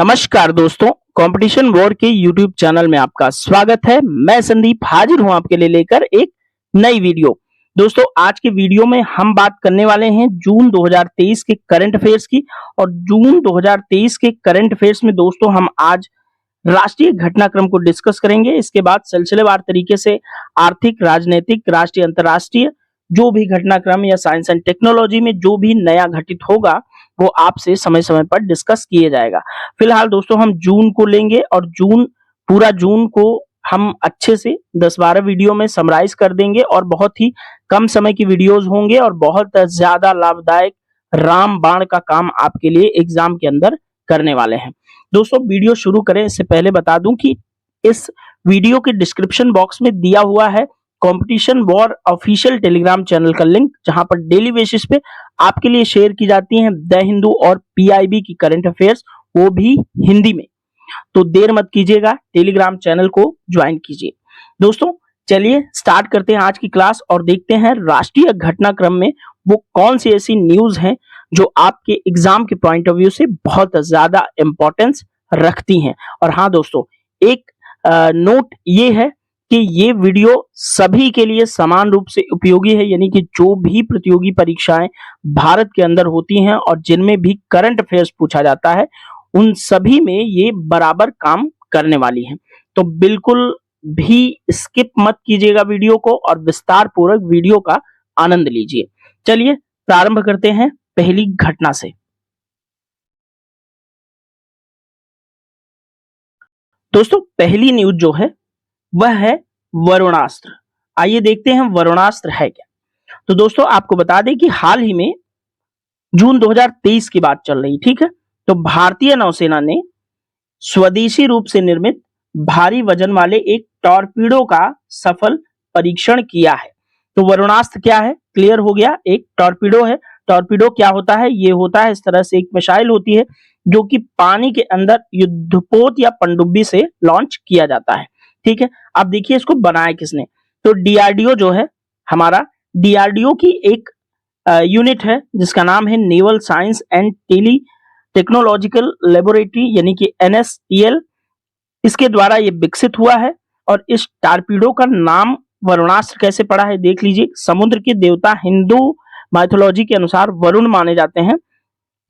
नमस्कार दोस्तों, competition war के यूट्यूब चैनल में आपका स्वागत है। मैं संदीप हाजिर हूं आपके लिए लेकर एक नई वीडियो। दोस्तों, आज के वीडियो में हम बात करने वाले हैं जून 2023 के करंट अफेयर्स की। और जून 2023 के करंट अफेयर्स में दोस्तों हम आज राष्ट्रीय घटनाक्रम को डिस्कस करेंगे। इसके बाद सिलसिलेवार तरीके से आर्थिक, राजनीतिक, राष्ट्रीय, अंतर्राष्ट्रीय जो भी घटनाक्रम या साइंस एंड टेक्नोलॉजी में जो भी नया घटित होगा वो आपसे समय समय पर डिस्कस किए जाएगा। फिलहाल दोस्तों हम जून को लेंगे और पूरा जून को हम अच्छे से 10-12 वीडियो में समराइज कर देंगे और बहुत ही कम समय की वीडियोस होंगे और बहुत ज्यादा लाभदायक रामबाण का काम आपके लिए एग्जाम के अंदर करने वाले हैं। दोस्तों, वीडियो शुरू करें इससे पहले बता दूं कि इस वीडियो के डिस्क्रिप्शन बॉक्स में दिया हुआ है competition war official Telegram channel का लिंक, जहां पर डेली बेसिस पे आपके लिए शेयर की जाती हैं द हिंदू और पीआईबी की करंट अफेयर्स, वो भी हिंदी में। तो देर मत कीजिएगा, टेलीग्राम चैनल को ज्वाइन कीजिए। दोस्तों चलिए स्टार्ट करते हैं आज की क्लास और देखते हैं राष्ट्रीय घटनाक्रम में वो कौन सी ऐसी न्यूज हैं जो आपके एग्जाम के पॉइंट ऑफ व्यू से बहुत ज्यादा इंपॉर्टेंस रखती हैं। और हाँ दोस्तों, एक नोट ये है कि ये वीडियो सभी के लिए समान रूप से उपयोगी है, यानी कि जो भी प्रतियोगी परीक्षाएं भारत के अंदर होती हैं और जिनमें भी करंट अफेयर्स पूछा जाता है उन सभी में ये बराबर काम करने वाली हैं। तो बिल्कुल भी स्किप मत कीजिएगा वीडियो को और विस्तार पूर्वक वीडियो का आनंद लीजिए। चलिए प्रारंभ करते हैं पहली घटना से। दोस्तों पहली न्यूज जो है वह है वरुणास्त्र। आइए देखते हैं वरुणास्त्र है क्या। तो दोस्तों आपको बता दें कि हाल ही में जून 2023 की बात चल रही, ठीक है। तो भारतीय नौसेना ने स्वदेशी रूप से निर्मित भारी वजन वाले एक टॉर्पीडो का सफल परीक्षण किया है। तो वरुणास्त्र क्या है, क्लियर हो गया। एक टॉर्पीडो है। टॉर्पीडो क्या होता है, ये होता है इस तरह से एक मिसाइल होती है जो कि पानी के अंदर युद्धपोत या पनडुब्बी से लॉन्च किया जाता है, ठीक है। अब देखिए इसको बनाया किसने। तो डीआरडीओ जो है हमारा, डीआरडीओ की एक यूनिट है जिसका नाम है naval science and technological laboratory यानी कि एनएसटीएल। इसके द्वारा ये विकसित हुआ है। और इस टारपीडो का नाम वरुणास्त्र कैसे पड़ा है देख लीजिए। समुद्र के देवता हिंदू माइथोलॉजी के अनुसार वरुण माने जाते हैं,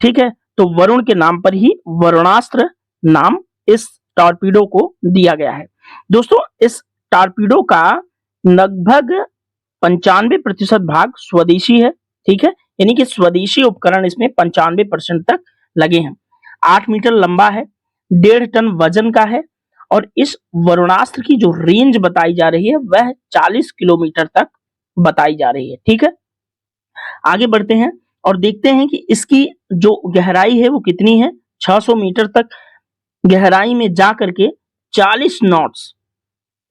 ठीक है। तो वरुण के नाम पर ही वरुणास्त्र नाम इस टॉर्पीडो को दिया गया है। दोस्तों इस टॉर्पीडो का लगभग 95% भाग स्वदेशी है, ठीक है। यानी कि स्वदेशी उपकरण इसमें 95% तक लगे हैं। 8 मीटर लंबा है, 1.5 टन वजन का है और इस वरुणास्त्र की जो रेंज बताई जा रही है वह 40 किलोमीटर तक बताई जा रही है, ठीक है। आगे बढ़ते हैं और देखते हैं कि इसकी जो गहराई है वो कितनी है। 600 मीटर तक गहराई में जा करके 40 नॉट्स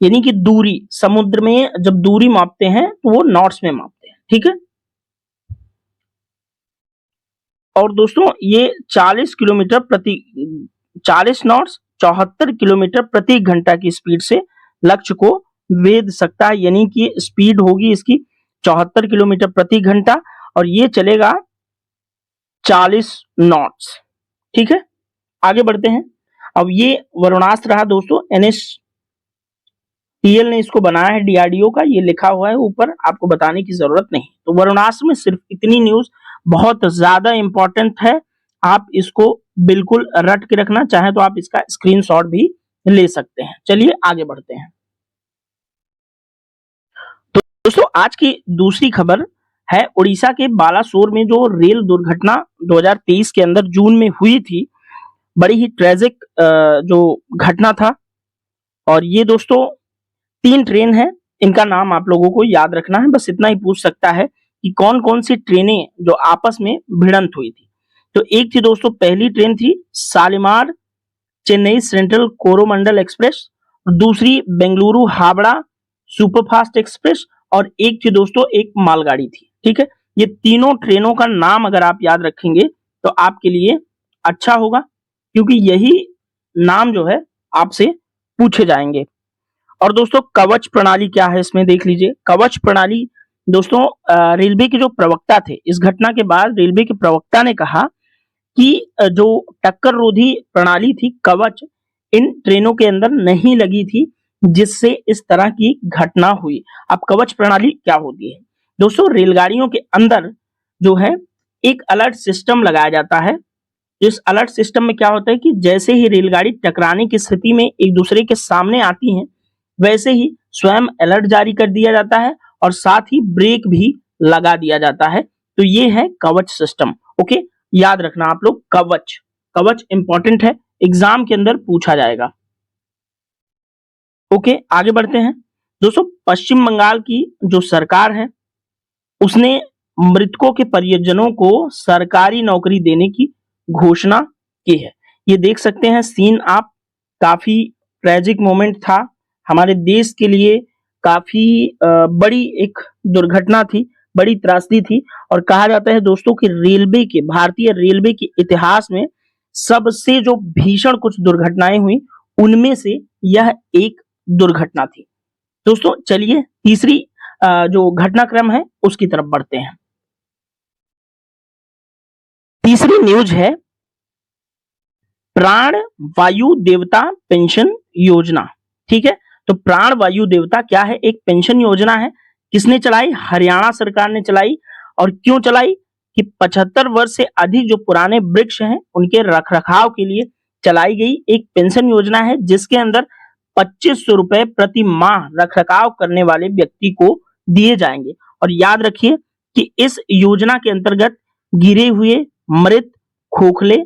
यानी कि दूरी, समुद्र में जब दूरी मापते हैं तो वो नॉट्स में मापते हैं, ठीक है। और दोस्तों ये 40 नॉट्स 74 किलोमीटर प्रति घंटा की स्पीड से लक्ष्य को भेद सकता है। यानी कि स्पीड होगी इसकी 74 किलोमीटर प्रति घंटा और ये चलेगा 40 नॉट्स, ठीक है। आगे बढ़ते हैं। अब ये वरुणास्त्र रहा दोस्तों, एनएसटीएल ने इसको बनाया है, डीआरडीओ का ये लिखा हुआ है ऊपर, आपको बताने की जरूरत नहीं। तो वरुणास्त्र में सिर्फ इतनी न्यूज बहुत ज्यादा इंपॉर्टेंट है, आप इसको बिल्कुल रट के रखना, चाहे तो आप इसका स्क्रीनशॉट भी ले सकते हैं। चलिए आगे बढ़ते हैं। तो दोस्तों आज की दूसरी खबर है उड़ीसा के बालासोर में जो रेल दुर्घटना 2023 के अंदर जून में हुई थी। बड़ी ही ट्रेजिक जो घटना था। और ये दोस्तों 3 ट्रेन है, इनका नाम आप लोगों को याद रखना है। बस इतना ही पूछ सकता है कि कौन कौन सी ट्रेनें जो आपस में भिड़ंत हुई थी। तो एक थी दोस्तों, पहली ट्रेन थी शालीमार चेन्नई सेंट्रल कोरोमंडल एक्सप्रेस, दूसरी बेंगलुरु हावड़ा सुपरफास्ट एक्सप्रेस और एक थी दोस्तों एक मालगाड़ी थी, ठीक है। ये तीनों ट्रेनों का नाम अगर आप याद रखेंगे तो आपके लिए अच्छा होगा, क्योंकि यही नाम जो है आपसे पूछे जाएंगे। और दोस्तों कवच प्रणाली क्या है इसमें देख लीजिए। कवच प्रणाली दोस्तों रेलवे के जो प्रवक्ता थे, इस घटना के बाद रेलवे के प्रवक्ता ने कहा कि जो टक्कर रोधी प्रणाली थी कवच, इन ट्रेनों के अंदर नहीं लगी थी, जिससे इस तरह की घटना हुई। अब कवच प्रणाली क्या होती है दोस्तों? रेलगाड़ियों के अंदर जो है एक अलर्ट सिस्टम लगाया जाता है। इस अलर्ट सिस्टम में क्या होता है कि जैसे ही रेलगाड़ी टकराने की स्थिति में एक दूसरे के सामने आती है, वैसे ही स्वयं अलर्ट जारी कर दिया जाता है और साथ ही ब्रेक भी लगा दिया जाता है। तो ये है कवच सिस्टम। ओके, याद रखना आप लोग, कवच कवच इंपॉर्टेंट है, एग्जाम के अंदर पूछा जाएगा। ओके, आगे बढ़ते हैं दोस्तों। पश्चिम बंगाल की जो सरकार है उसने मृतकों के परिजनों को सरकारी नौकरी देने की घोषणा की है। ये देख सकते हैं सीन आप, काफी ट्रेजिक मोमेंट था हमारे देश के लिए, काफी बड़ी एक दुर्घटना थी, बड़ी त्रासदी थी। और कहा जाता है दोस्तों कि रेलवे के, भारतीय रेलवे के इतिहास में सबसे जो भीषण कुछ दुर्घटनाएं हुई उनमें से यह एक दुर्घटना थी। दोस्तों चलिए तीसरी जो घटनाक्रम है उसकी तरफ बढ़ते हैं। तीसरी न्यूज है प्राण वायु देवता पेंशन योजना। ठीक है, तो प्राण वायु देवता क्या है? एक पेंशन योजना है। किसने चलाई? हरियाणा सरकार ने चलाई। और क्यों चलाई? कि 75 वर्ष से अधिक जो पुराने वृक्ष हैं उनके रखरखाव के लिए चलाई गई एक पेंशन योजना है, जिसके अंदर 2500 रुपए प्रति माह रखरखाव करने वाले व्यक्ति को दिए जाएंगे। और याद रखिए कि इस योजना के अंतर्गत गिरे हुए, मृत, खोखले,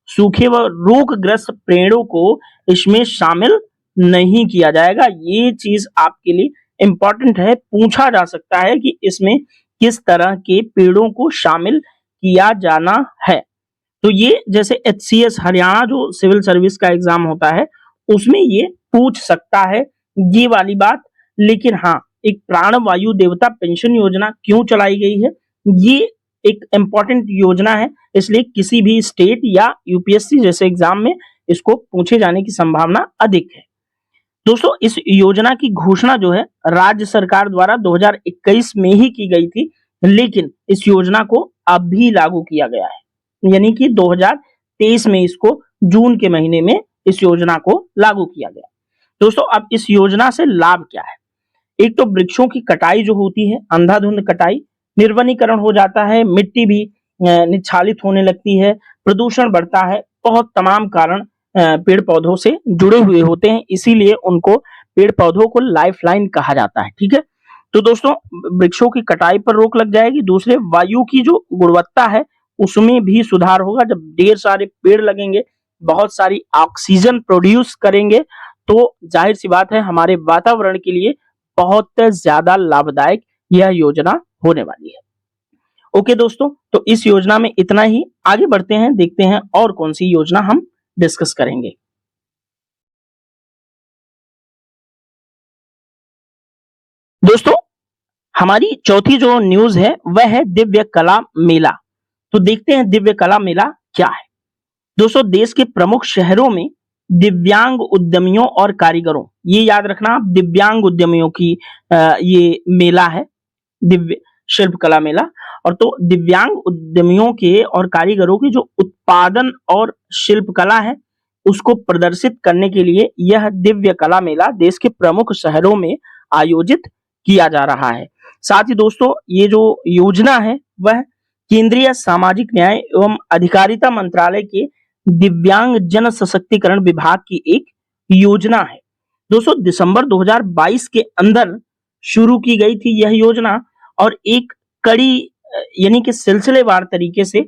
सूखे व रोगग्रस्त पेड़ों को इसमें शामिल नहीं किया जाएगा। ये चीज आपके लिए इंपॉर्टेंट है, पूछा जा सकता है कि इसमें किस तरह के पेड़ों को शामिल किया जाना है। तो ये जैसे HCS हरियाणा जो सिविल सर्विस का एग्जाम होता है उसमें ये पूछ सकता है ये वाली बात। लेकिन हाँ, एक प्राण वायु देवता पेंशन योजना क्यों चलाई गई है, ये एक इंपॉर्टेंट योजना है, इसलिए किसी भी स्टेट या यूपीएससी जैसे एग्जाम में इसको पूछे जाने की संभावना अधिक है। दोस्तों इस योजना की घोषणा जो है राज्य सरकार द्वारा 2021 में ही की गई थी, लेकिन इस योजना को अभी लागू किया गया है, यानी कि 2023 में इसको जून के महीने में इस योजना को लागू किया गया। दोस्तों अब इस योजना से लाभ क्या है? एक तो वृक्षों की कटाई जो होती है, अंधाधुंध कटाई, निर्वनीकरण हो जाता है, मिट्टी भी निच्छालित होने लगती है, प्रदूषण बढ़ता है, बहुत तमाम कारण पेड़ पौधों से जुड़े हुए होते हैं, इसीलिए उनको, पेड़ पौधों को लाइफलाइन कहा जाता है। ठीक है, तो दोस्तों वृक्षों की कटाई पर रोक लग जाएगी। दूसरे, वायु की जो गुणवत्ता है उसमें भी सुधार होगा। जब ढेर सारे पेड़ लगेंगे, बहुत सारी ऑक्सीजन प्रोड्यूस करेंगे, तो जाहिर सी बात है हमारे वातावरण के लिए बहुत ज्यादा लाभदायक यह योजना होने वाली है। ओके दोस्तों, तो इस योजना में इतना ही। आगे बढ़ते हैं, देखते हैं और कौन सी योजना हम डिस्कस करेंगे। दोस्तों हमारी चौथी जो न्यूज है वह है दिव्य कला मेला। तो देखते हैं दिव्य कला मेला क्या है। दोस्तों देश के प्रमुख शहरों में दिव्यांग उद्यमियों और कारीगरों, ये याद रखना आप, दिव्यांग उद्यमियों की ये मेला है, दिव्य शिल्प कला मेला। और तो दिव्यांग उद्यमियों के और कारीगरों की जो उत्पादन और शिल्प कला है उसको प्रदर्शित करने के लिए यह दिव्य कला मेला देश के प्रमुख शहरों में आयोजित किया जा रहा है। साथ ही दोस्तों ये जो योजना है वह केंद्रीय सामाजिक न्याय एवं अधिकारिता मंत्रालय के दिव्यांग जन सशक्तिकरण विभाग की एक योजना है। दोस्तों दिसंबर 2022 के अंदर शुरू की गई थी यह योजना, और एक कड़ी यानी कि सिलसिलेवार तरीके से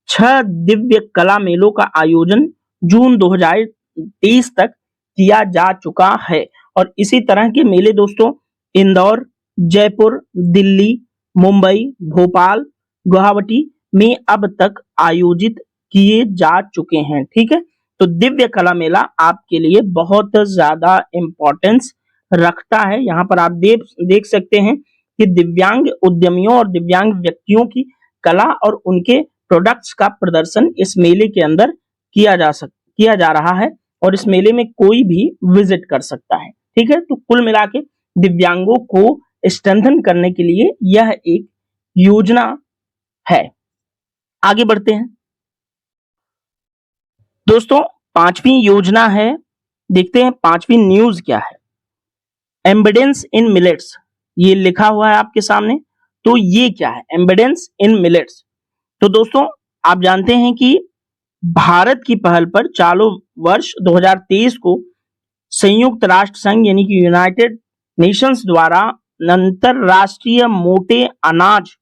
6 दिव्य कला मेलों का आयोजन जून 2023 तक किया जा चुका है। और इसी तरह के मेले दोस्तों इंदौर, जयपुर, दिल्ली, मुंबई, भोपाल, गुवाहाटी में अब तक आयोजित किए जा चुके हैं। ठीक है, तो दिव्य कला मेला आपके लिए बहुत ज्यादा इंपॉर्टेंस रखता है। यहाँ पर आप देख सकते हैं कि दिव्यांग उद्यमियों और दिव्यांग व्यक्तियों की कला और उनके प्रोडक्ट्स का प्रदर्शन इस मेले के अंदर किया जा रहा है, और इस मेले में कोई भी विजिट कर सकता है। ठीक है, तो कुल मिला के दिव्यांगों को स्ट्रेंथन करने के लिए यह एक योजना है। आगे बढ़ते हैं। दोस्तों पांचवी योजना है, देखते हैं पांचवी न्यूज क्या है। एम्बेडेंस इन मिलेट्स, ये लिखा हुआ है आपके सामने। तो ये क्या है एम्बेडेंस इन मिलेट्स? तो दोस्तों आप जानते हैं कि भारत की पहल पर चालू वर्ष 2023 को संयुक्त राष्ट्र संघ यानी कि यूनाइटेड नेशंस द्वारा अंतरराष्ट्रीय मोटे अनाज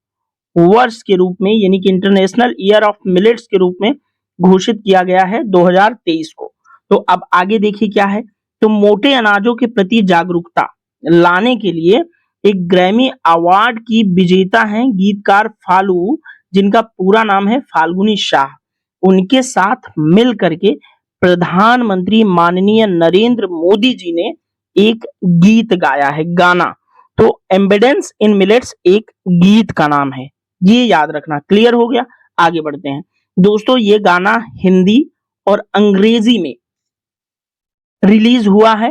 वर्ष के रूप में यानी कि इंटरनेशनल ईयर ऑफ मिलेट्स के रूप में घोषित किया गया है 2023 को। तो अब आगे देखिए क्या है। तो मोटे अनाजों के प्रति जागरूकता लाने के लिए एक ग्रैमी अवार्ड की विजेता हैं गीतकार फालू, जिनका पूरा नाम है फाल्गुनी शाह। उनके साथ मिल करके प्रधानमंत्री माननीय नरेंद्र मोदी जी ने एक गीत गाया है, गाना। तो एम्बेडेंस इन मिलेट्स एक गीत का नाम है, ये याद रखना। क्लियर हो गया? आगे बढ़ते हैं दोस्तों। ये गाना हिंदी और अंग्रेजी में रिलीज हुआ है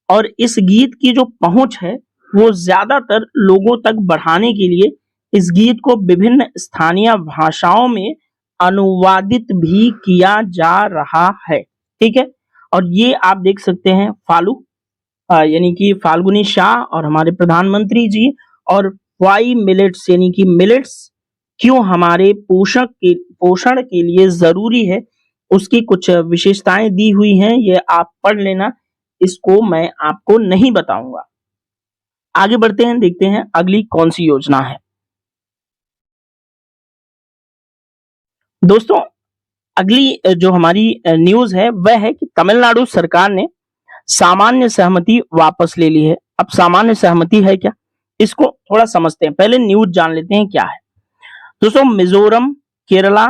और इस गीत की जो पहुंच है वो ज्यादातर लोगों तक बढ़ाने के लिए इस गीत को विभिन्न स्थानीय भाषाओं में अनुवादित भी किया जा रहा है। ठीक है, और ये आप देख सकते हैं फालू यानी कि फाल्गुनी शाह और हमारे प्रधानमंत्री जी, और वाई मिलेट्स यानी कि मिलेट्स क्यों हमारे पोषण के लिए जरूरी है, उसकी कुछ विशेषताएं दी हुई हैं, ये आप पढ़ लेना, इसको मैं आपको नहीं बताऊंगा। आगे बढ़ते हैं, देखते हैं अगली कौन सी योजना है। दोस्तों अगली जो हमारी न्यूज है वह है कि तमिलनाडु सरकार ने सामान्य सहमति वापस ले ली है। अब सामान्य सहमति है क्या, इसको थोड़ा समझते हैं। पहले न्यूज जान लेते हैं क्या है। दोस्तों मिजोरम, केरला,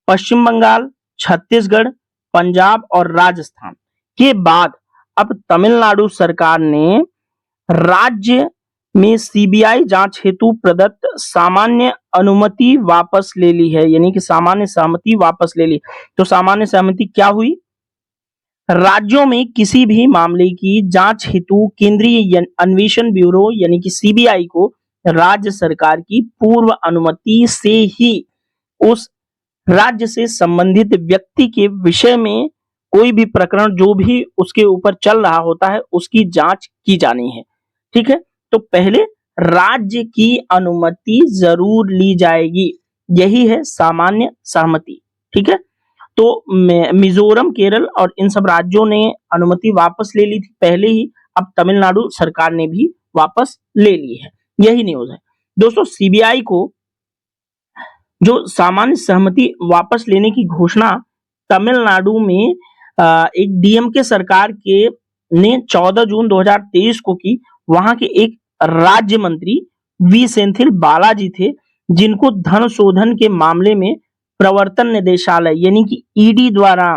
पश्चिम बंगाल, छत्तीसगढ़, पंजाब और राजस्थान के बाद अब तमिलनाडु सरकार ने राज्य में सीबीआई जांच हेतु प्रदत्त सामान्य अनुमति वापस ले ली है, यानी कि सामान्य सहमति वापस ले ली। तो सामान्य सहमति क्या हुई? राज्यों में किसी भी मामले की जांच हेतु केंद्रीय अन्वेषण ब्यूरो यानी कि सीबीआई को राज्य सरकार की पूर्व अनुमति से ही उस राज्य से संबंधित व्यक्ति के विषय में कोई भी प्रकरण जो भी उसके ऊपर चल रहा होता है उसकी जांच की जानी है। ठीक है, तो पहले राज्य की अनुमति जरूर ली जाएगी, यही है सामान्य सहमति। ठीक है, तो मिजोरम, केरल और इन सब राज्यों ने अनुमति वापस ले ली थी पहले ही, अब तमिलनाडु सरकार ने भी वापस ले ली है। यही न्यूज है दोस्तों। सीबीआई को जो सामान्य सहमति वापस लेने की घोषणा तमिलनाडु में एक डीएमके सरकार के ने 14 जून 2023 को की। वहां के एक राज्य मंत्री वी सेंथिल बालाजी थे, जिनको धन शोधन के मामले में प्रवर्तन निदेशालय यानी कि ईडी द्वारा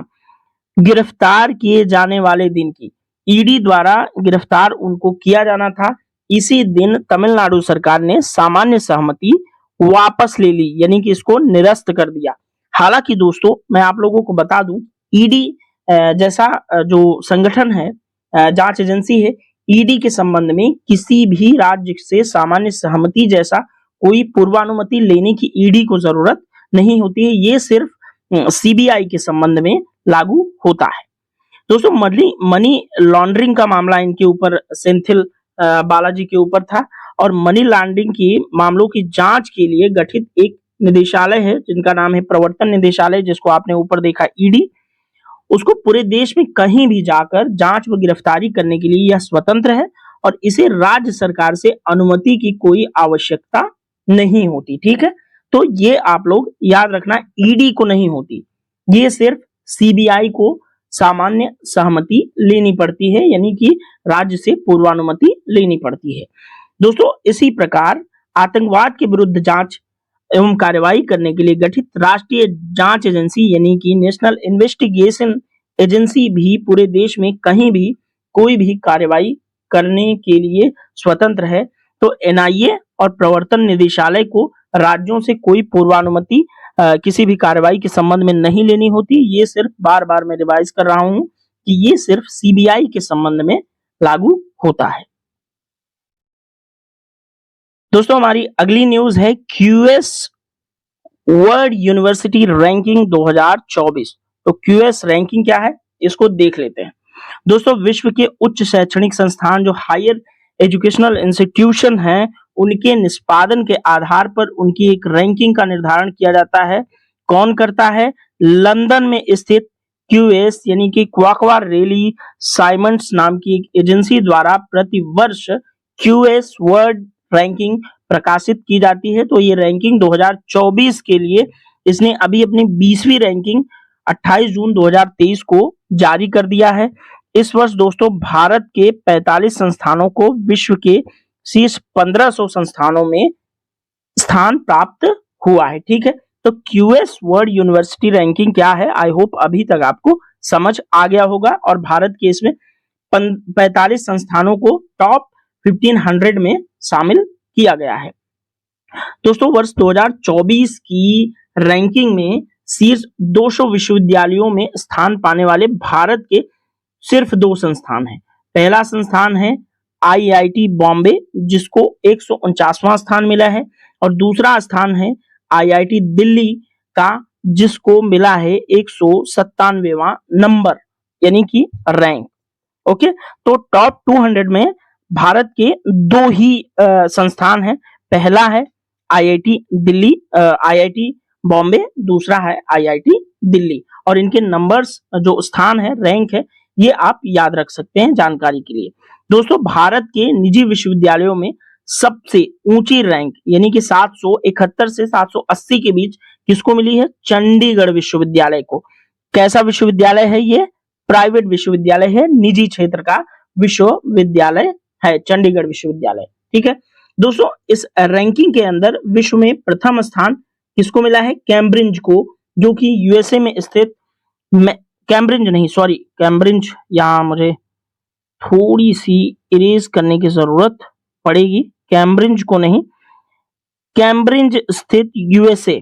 गिरफ्तार किए जाने वाले दिन की, ईडी द्वारा गिरफ्तार उनको किया जाना था, इसी दिन तमिलनाडु सरकार ने सामान्य सहमति वापस ले ली, यानी कि इसको निरस्त कर दिया। हालांकि दोस्तों मैं आप लोगों को बता दूं, ईडी जैसा जो संगठन है, जांच एजेंसी है, ईडी के संबंध में किसी भी राज्य से सामान्य सहमति जैसा कोई पूर्वानुमति लेने की ईडी को जरूरत नहीं होती है। ये सिर्फ सीबीआई के संबंध में लागू होता है। दोस्तों मनी लॉन्ड्रिंग का मामला इनके ऊपर सेंथिल बालाजी के ऊपर था, और मनी लॉन्ड्रिंग की मामलों की जांच के लिए गठित एक निदेशालय है जिनका नाम है प्रवर्तन निदेशालय, जिसको आपने ऊपर देखा ईडी। उसको पूरे देश में कहीं भी जाकर जांच व गिरफ्तारी करने के लिए यह स्वतंत्र है और इसे राज्य सरकार से अनुमति की कोई आवश्यकता नहीं होती। ठीक है, तो ये आप लोग याद रखना, ईडी को नहीं होती, ये सिर्फ सीबीआई को सामान्य सहमति लेनी पड़ती है, यानी कि राज्य से पूर्वानुमति लेनी पड़ती है। दोस्तों इसी प्रकार आतंकवाद के विरुद्ध जांच एवं कार्रवाई करने के लिए गठित राष्ट्रीय जांच एजेंसी यानी कि नेशनल इन्वेस्टिगेशन एजेंसी भी पूरे देश में कहीं भी कोई भी कार्रवाई करने के लिए स्वतंत्र है। तो एनआईए और प्रवर्तन निदेशालय को राज्यों से कोई पूर्वानुमति किसी भी कार्रवाई के संबंध में नहीं लेनी होती। ये सिर्फ बार बार मैं रिवाइज कर रहा हूं कि ये सिर्फ सीबीआई के संबंध में लागू होता है। दोस्तों हमारी अगली न्यूज है क्यूएस वर्ल्ड यूनिवर्सिटी रैंकिंग 2024। तो क्यूएस रैंकिंग क्या है इसको देख लेते हैं। दोस्तों, विश्व के उच्च शैक्षणिक संस्थान जो हायर एजुकेशनल इंस्टीट्यूशन हैं, उनके निष्पादन के आधार पर उनकी एक रैंकिंग का निर्धारण किया जाता है। कौन करता है? लंदन में स्थित क्यूएस यानी कि क्वाकवा रेली साइमंड्स नाम की एक एजेंसी द्वारा प्रति वर्ष क्यूएस वर्ल्ड रैंकिंग प्रकाशित की जाती है। तो ये रैंकिंग 2024 के लिए इसने अभी अपनी 20वीं रैंकिंग 28 जून 2023 को जारी कर दिया है। इस वर्ष दोस्तों भारत के 45 संस्थानों को विश्व के शीर्ष 1500 संस्थानों में स्थान प्राप्त हुआ है। ठीक है, तो क्यूएस वर्ल्ड यूनिवर्सिटी रैंकिंग क्या है, आई होप अभी तक आपको समझ आ गया होगा। और भारत के इसमें 45 संस्थानों को टॉप 1500 में शामिल किया गया है। दोस्तों, वर्ष 2024 की रैंकिंग में शीर्ष 200 विश्वविद्यालयों में स्थान पाने वाले भारत के सिर्फ 2 संस्थान हैं। पहला संस्थान है आईआईटी बॉम्बे जिसको 149वां स्थान मिला है, और दूसरा स्थान है आईआईटी दिल्ली का जिसको मिला है 197वां नंबर यानी कि रैंक। ओके, तो टॉप 200 में भारत के 2 ही संस्थान हैं। पहला है आईआईटी दिल्ली, आईआईटी बॉम्बे, दूसरा है आईआईटी दिल्ली। और इनके नंबर्स जो स्थान है, रैंक है, ये आप याद रख सकते हैं जानकारी के लिए। दोस्तों, भारत के निजी विश्वविद्यालयों में सबसे ऊंची रैंक यानी कि 771 से 780 के बीच किसको मिली है? चंडीगढ़ विश्वविद्यालय को। कैसा विश्वविद्यालय है ये? प्राइवेट विश्वविद्यालय है, निजी क्षेत्र का विश्वविद्यालय है चंडीगढ़ विश्वविद्यालय। ठीक है दोस्तों, इस रैंकिंग के अंदर विश्व में प्रथम स्थान किसको मिला है? कैम्ब्रिज को, जो कि यूएसए में स्थित कैम्ब्रिज, यहाँ मुझे थोड़ी सी इरेज करने की जरूरत पड़ेगी। कैम्ब्रिज को नहीं, कैम्ब्रिज स्थित यूएसए,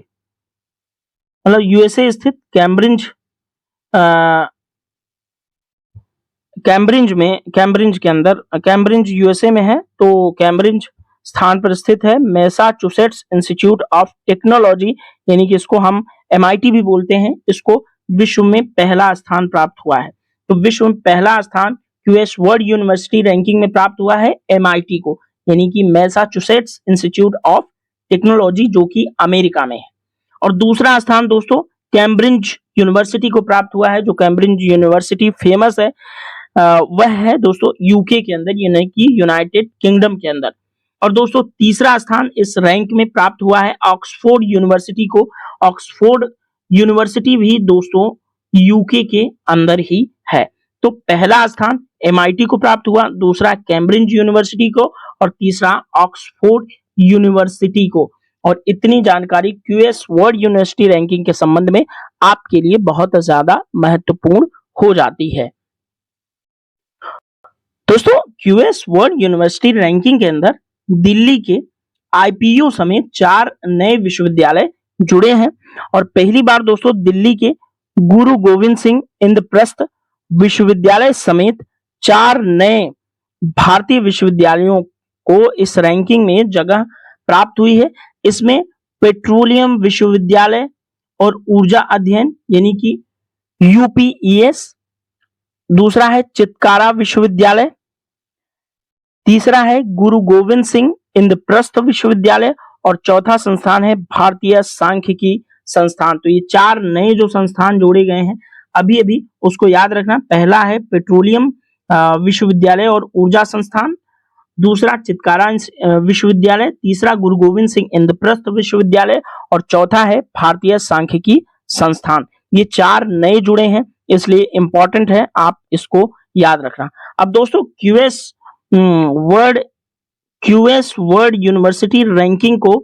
मतलब यूएसए स्थित कैम्ब्रिज, कैम्ब्रिज के अंदर, कैम्ब्रिज यूएसए में है, तो कैम्ब्रिज स्थान पर स्थित है। मैसाचुसेट्स इंस्टीट्यूट ऑफ टेक्नोलॉजी यानी कि इसको हम एमआईटी भी बोलते हैं, इसको विश्व में पहला स्थान प्राप्त हुआ है। तो विश्व में पहला स्थान क्यूएस वर्ल्ड यूनिवर्सिटी रैंकिंग में प्राप्त हुआ है एमआईटी को, यानी कि मैसाचुसेट्स इंस्टीट्यूट ऑफ टेक्नोलॉजी, जो कि अमेरिका में है। और दूसरा स्थान दोस्तों कैम्ब्रिज यूनिवर्सिटी को प्राप्त हुआ है। जो कैम्ब्रिज यूनिवर्सिटी फेमस है वह है दोस्तों यूके के अंदर, यानी कि यूनाइटेड किंगडम के अंदर। और दोस्तों तीसरा स्थान इस रैंक में प्राप्त हुआ है ऑक्सफोर्ड यूनिवर्सिटी को। ऑक्सफोर्ड यूनिवर्सिटी भी दोस्तों यूके के अंदर ही है। तो पहला स्थान एमआईटी को प्राप्त हुआ, दूसरा कैम्ब्रिज यूनिवर्सिटी को, और तीसरा ऑक्सफोर्ड यूनिवर्सिटी को। और इतनी जानकारी क्यूएस वर्ल्ड यूनिवर्सिटी रैंकिंग के संबंध में आपके लिए बहुत ज्यादा महत्वपूर्ण हो जाती है। दोस्तों, क्यूएस वर्ल्ड यूनिवर्सिटी रैंकिंग के अंदर दिल्ली के आईपीयू समेत 4 नए विश्वविद्यालय जुड़े हैं। और पहली बार दोस्तों दिल्ली के गुरु गोविंद सिंह इंद्रप्रस्थ विश्वविद्यालय समेत 4 नए भारतीय विश्वविद्यालयों को इस रैंकिंग में जगह प्राप्त हुई है। इसमें पेट्रोलियम विश्वविद्यालय और ऊर्जा अध्ययन यानी कि यूपीईएस, दूसरा है चितकारा विश्वविद्यालय, तीसरा है गुरु गोविंद सिंह इंद्रप्रस्थ विश्वविद्यालय, और चौथा संस्थान है भारतीय सांख्यिकी संस्थान। तो ये 4 नए जो संस्थान जोड़े गए हैं अभी अभी, उसको याद रखना। पहला है पेट्रोलियम विश्वविद्यालय और ऊर्जा संस्थान, दूसरा चितकारा विश्वविद्यालय, तीसरा गुरु गोविंद सिंह इंद्रप्रस्थ विश्वविद्यालय, और चौथा है भारतीय सांख्यिकी संस्थान। ये 4 नए जुड़े हैं, इसलिए इंपॉर्टेंट है, आप इसको याद रखना। अब दोस्तों क्यूएस वर्ल्ड यूनिवर्सिटी रैंकिंग को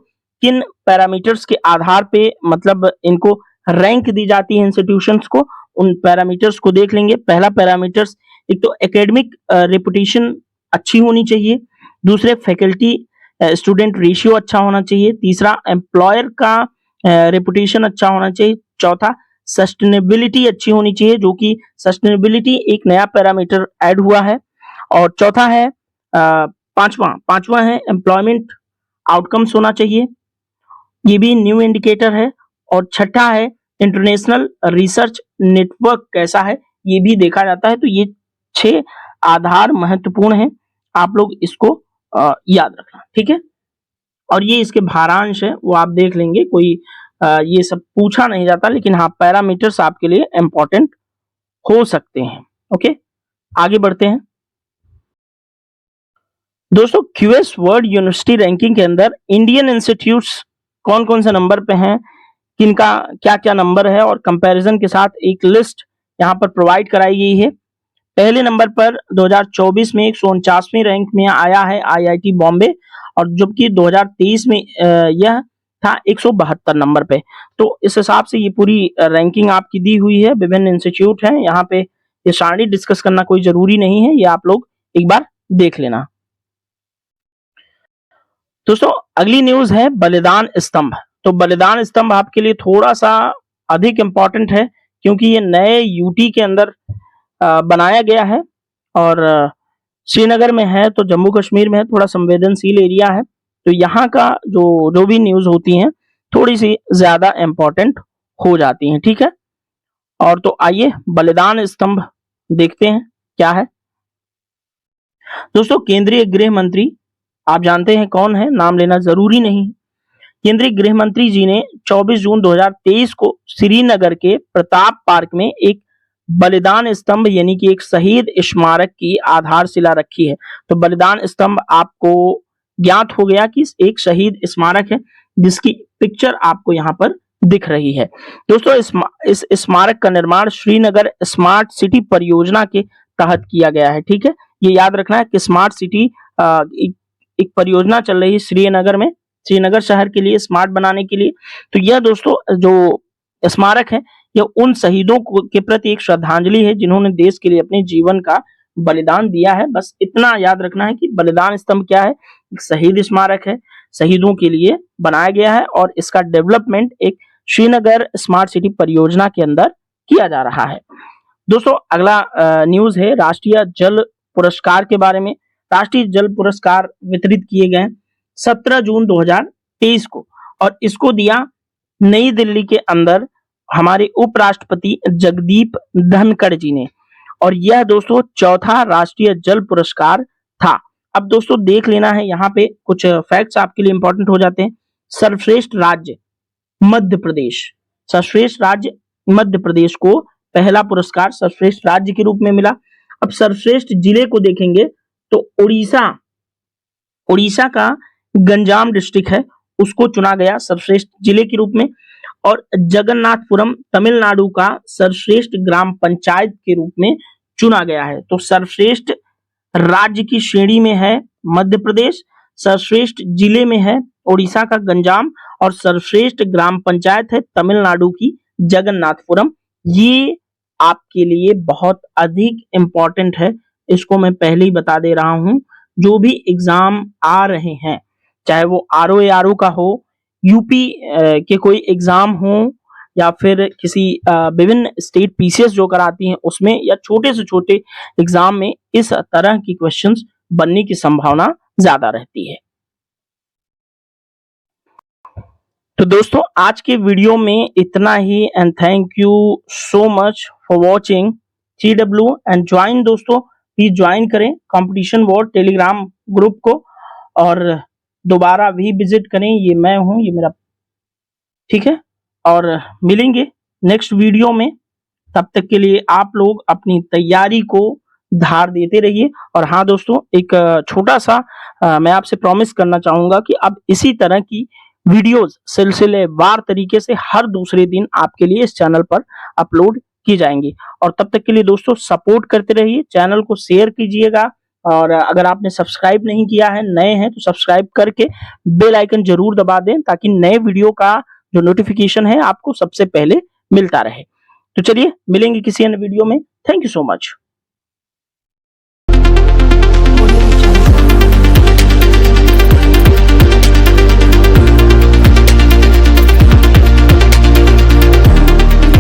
किन पैरामीटर्स के आधार पे मतलब इनको रैंक दी जाती है इंस्टीट्यूशंस को, उन पैरामीटर्स को देख लेंगे। पहला पैरामीटर्स, एक तो एकेडमिक रेपुटेशन अच्छी होनी चाहिए, दूसरे फैकल्टी स्टूडेंट रेशियो अच्छा होना चाहिए, तीसरा एम्प्लॉयर का रेपुटेशन अच्छा होना चाहिए, चौथा सस्टेनेबिलिटी अच्छी होनी चाहिए, जो कि सस्टेनेबिलिटी एक नया पैरामीटर ऐड हुआ है, और चौथा है पांचवा है एम्प्लॉयमेंट आउटकम्स होना चाहिए, ये भी न्यू इंडिकेटर है, और छठा है इंटरनेशनल रिसर्च नेटवर्क कैसा है ये भी देखा जाता है। तो ये 6 आधार महत्वपूर्ण हैं, आप लोग इसको याद रखना, ठीक है। और ये इसके भारांश है वो आप देख लेंगे, कोई ये सब पूछा नहीं जाता, लेकिन हाँ पैरामीटर्स आपके लिए इंपॉर्टेंट हो सकते हैं। ओके, आगे बढ़ते हैं दोस्तों। क्यूएस वर्ल्ड यूनिवर्सिटी रैंकिंग के अंदर इंडियन इंस्टीट्यूट्स कौन कौन से नंबर पे हैं, किनका क्या क्या नंबर है, और कंपैरिजन के साथ एक लिस्ट यहाँ पर प्रोवाइड कराई गई है। पहले नंबर पर 2024 में 149वें रैंक में आया है आईआईटी बॉम्बे, और जबकि 2023 में यह था 172 नंबर पे। तो इस हिसाब से ये पूरी रैंकिंग आपकी दी हुई है, विभिन्न इंस्टीट्यूट हैं यहाँ पे, ये सारी डिस्कस करना कोई जरूरी नहीं है, ये आप लोग एक बार देख लेना। दोस्तों अगली न्यूज है बलिदान स्तंभ। तो बलिदान स्तंभ आपके लिए थोड़ा सा अधिक इंपॉर्टेंट है, क्योंकि ये नए यूटी के अंदर बनाया गया है, और श्रीनगर में है, तो जम्मू कश्मीर में है, थोड़ा संवेदनशील एरिया है। तो यहाँ का जो भी न्यूज होती हैं थोड़ी सी ज्यादा इंपॉर्टेंट हो जाती हैं, ठीक है। और तो आइए बलिदान स्तंभ देखते हैं क्या है। दोस्तों केंद्रीय गृह मंत्री आप जानते हैं कौन है, नाम लेना जरूरी नहीं। केंद्रीय गृह मंत्री जी ने 24 जून 2023 को श्रीनगर के प्रताप पार्क में एक बलिदान स्तंभ यानी कि एक शहीद स्मारक की आधारशिला रखी है। तो बलिदान स्तंभ आपको ज्ञात हो गया कि एक शहीद स्मारक है, जिसकी पिक्चर आपको यहाँ पर दिख रही है। दोस्तों इस स्मारक का निर्माण श्रीनगर स्मार्ट सिटी परियोजना के तहत किया गया है, ठीक है। ये याद रखना है कि स्मार्ट सिटी एक परियोजना चल रही है श्रीनगर में, श्रीनगर शहर के लिए स्मार्ट बनाने के लिए। तो यह दोस्तों जो स्मारक है यह उन शहीदों के प्रति एक श्रद्धांजलि है जिन्होंने देश के लिए अपने जीवन का बलिदान दिया है। बस इतना याद रखना है कि बलिदान स्तंभ क्या है, एक शहीद स्मारक है, शहीदों के लिए बनाया गया है, और इसका डेवलपमेंट एक श्रीनगर स्मार्ट सिटी परियोजना के अंदर किया जा रहा है। दोस्तों अगला न्यूज है राष्ट्रीय जल पुरस्कार के बारे में। राष्ट्रीय जल पुरस्कार वितरित किए गए 17 जून 2023 को, और इसको दिया नई दिल्ली के अंदर हमारे उपराष्ट्रपति जगदीप धनखड़ जी ने, और यह दोस्तों चौथा राष्ट्रीय जल पुरस्कार था। अब दोस्तों देख लेना है, यहाँ पे कुछ फैक्ट्स आपके लिए इंपॉर्टेंट हो जाते हैं। सर्वश्रेष्ठ राज्य मध्य प्रदेश, सर्वश्रेष्ठ राज्य मध्य प्रदेश को पहला पुरस्कार सर्वश्रेष्ठ राज्य के रूप में मिला। अब सर्वश्रेष्ठ जिले को देखेंगे तो उड़ीसा का गंजाम डिस्ट्रिक्ट है, उसको चुना गया सर्वश्रेष्ठ जिले के रूप में, और जगन्नाथपुरम तमिलनाडु का सर्वश्रेष्ठ ग्राम पंचायत के रूप में चुना गया है। तो सर्वश्रेष्ठ राज्य की श्रेणी में है मध्य प्रदेश, सर्वश्रेष्ठ जिले में है उड़ीसा का गंजाम, और सर्वश्रेष्ठ ग्राम पंचायत है तमिलनाडु की जगन्नाथपुरम। ये आपके लिए बहुत अधिक इंपॉर्टेंट है, इसको मैं पहले ही बता दे रहा हूं। जो भी एग्जाम आ रहे हैं, चाहे वो आरओ का हो, यूपी के कोई एग्जाम हो, या फिर किसी विभिन्न स्टेट पीसीएस जो कराती हैं उसमें, या छोटे से छोटे एग्जाम में इस तरह की क्वेश्चंस बनने की संभावना ज्यादा रहती है। तो दोस्तों आज के वीडियो में इतना ही, and thank you so much for watching TW and join. दोस्तों प्लीज ज्वाइन करें कंपटीशन वॉर टेलीग्राम ग्रुप को, और दोबारा भी विजिट करें, ये मैं हूं, ये मेरा, ठीक है। और मिलेंगे नेक्स्ट वीडियो में, तब तक के लिए आप लोग अपनी तैयारी को धार देते रहिए। और हाँ दोस्तों एक छोटा सा मैं आपसे प्रॉमिस करना चाहूंगा कि अब इसी तरह की वीडियोस सिलसिलेवार तरीके से हर दूसरे दिन आपके लिए इस चैनल पर अपलोड की जाएंगी। और तब तक के लिए दोस्तों सपोर्ट करते रहिए, चैनल को शेयर कीजिएगा, और अगर आपने सब्सक्राइब नहीं किया है, नए हैं, तो सब्सक्राइब करके बेल आइकन जरूर दबा दें, ताकि नए वीडियो का जो नोटिफिकेशन है आपको सबसे पहले मिलता रहे। तो चलिए मिलेंगे किसी अन्य वीडियो में। Thank you so much.